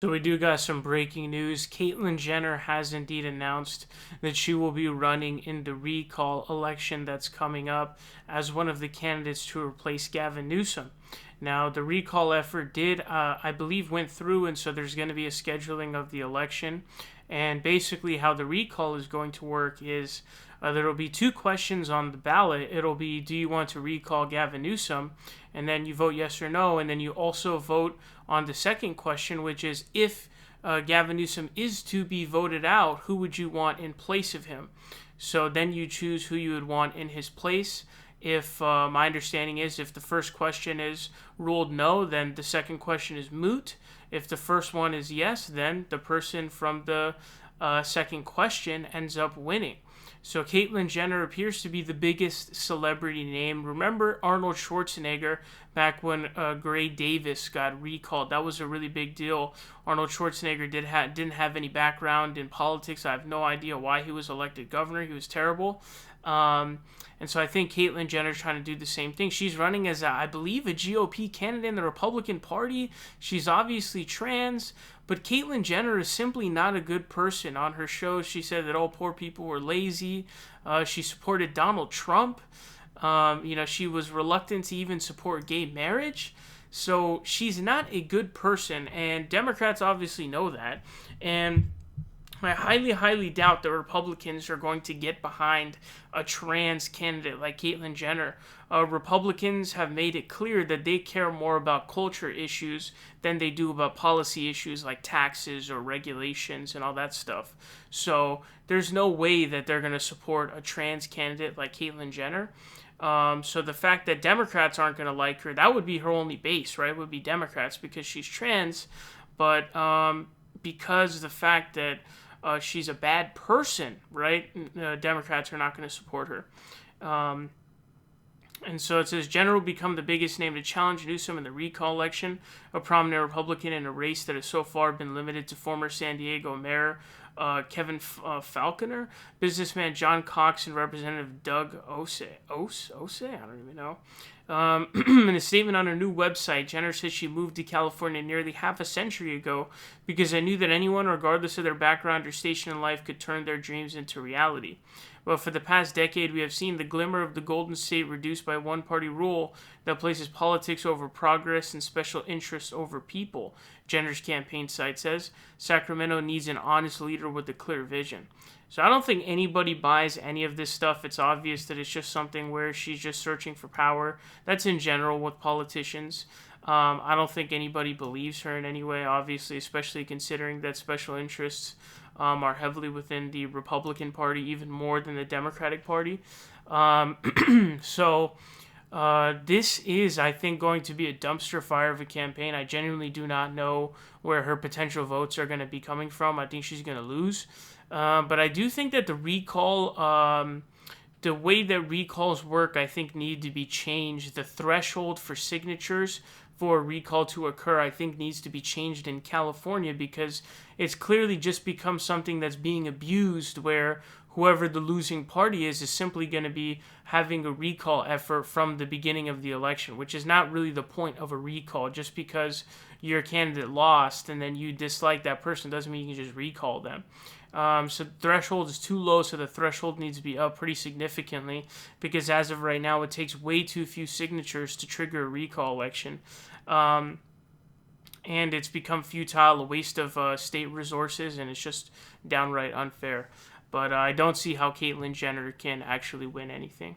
So we do got some breaking news. Caitlyn Jenner has indeed announced that she will be running in the recall election that's coming up as one of the candidates to replace Gavin Newsom. Now, the recall effort did, I believe, went through, and so there's going to be a scheduling of the election. And basically, how the recall is going to work is there will be two questions on the ballot. It'll be, do you want to recall Gavin Newsom? And then you vote yes or no. And then you also vote on the second question, which is if Gavin Newsom is to be voted out, who would you want in place of him? So then you choose who you would want in his place. If my understanding is, if the first question is ruled no, then the second question is moot. If the first one is yes, then the person from the second question ends up winning. So Caitlyn Jenner appears to be the biggest celebrity name. Remember Arnold Schwarzenegger back when Gray Davis got recalled? That was a really big deal. Arnold Schwarzenegger didn't have any background in politics. I have no idea why he was elected governor. He was terrible. And so I think Caitlyn Jenner is trying to do the same thing. She's running as, I believe, a GOP candidate in the Republican Party. She's obviously trans, but Caitlyn Jenner is simply not a good person. On her show, she said that all poor people were lazy. She supported Donald Trump. She was reluctant to even support gay marriage. So she's not a good person, and Democrats obviously know that. And I highly, highly doubt the Republicans are going to get behind a trans candidate like Caitlyn Jenner. Republicans have made it clear that they care more about culture issues than they do about policy issues like taxes or regulations and all that stuff. So there's no way that they're going to support a trans candidate like Caitlyn Jenner. So the fact that Democrats aren't going to like her, that would be her only base, right? Would be Democrats because she's trans. But because the fact that she's a bad person, right? Democrats are not going to support her. And so it says, Jenner will become the biggest name to challenge Newsom in the recall election, a prominent Republican in a race that has so far been limited to former San Diego Mayor Kevin Faulconer, businessman John Cox, and Representative Doug Ose? I don't even know. In a statement on her new website, Jenner says she moved to California nearly half a century ago because I knew that anyone, regardless of their background or station in life, could turn their dreams into reality. But for the past decade, we have seen the glimmer of the Golden State reduced by one-party rule that places politics over progress and special interests over people, Jenner's campaign site says. Sacramento needs an honest leader with a clear vision. So I don't think anybody buys any of this stuff. It's obvious that it's just something where she's just searching for power. That's in general with politicians. I don't think anybody believes her in any way, obviously, especially considering that special interests are heavily within the Republican Party, even more than the Democratic Party. This is, I think, going to be a dumpster fire of a campaign. I genuinely do not know where her potential votes are going to be coming from. I think she's going to lose. But I do think that the recall, the way that recalls work, I think need to be changed. The threshold for signatures for a recall to occur, I think needs to be changed in California because it's clearly just become something that's being abused where whoever the losing party is simply going to be having a recall effort from the beginning of the election, which is not really the point of a recall. Just because your candidate lost and then you dislike that person doesn't mean you can just recall them. So the threshold is too low, so the threshold needs to be up pretty significantly because as of right now, it takes way too few signatures to trigger a recall election. And it's become futile, a waste of state resources, and it's just downright unfair. But I don't see how Caitlyn Jenner can actually win anything.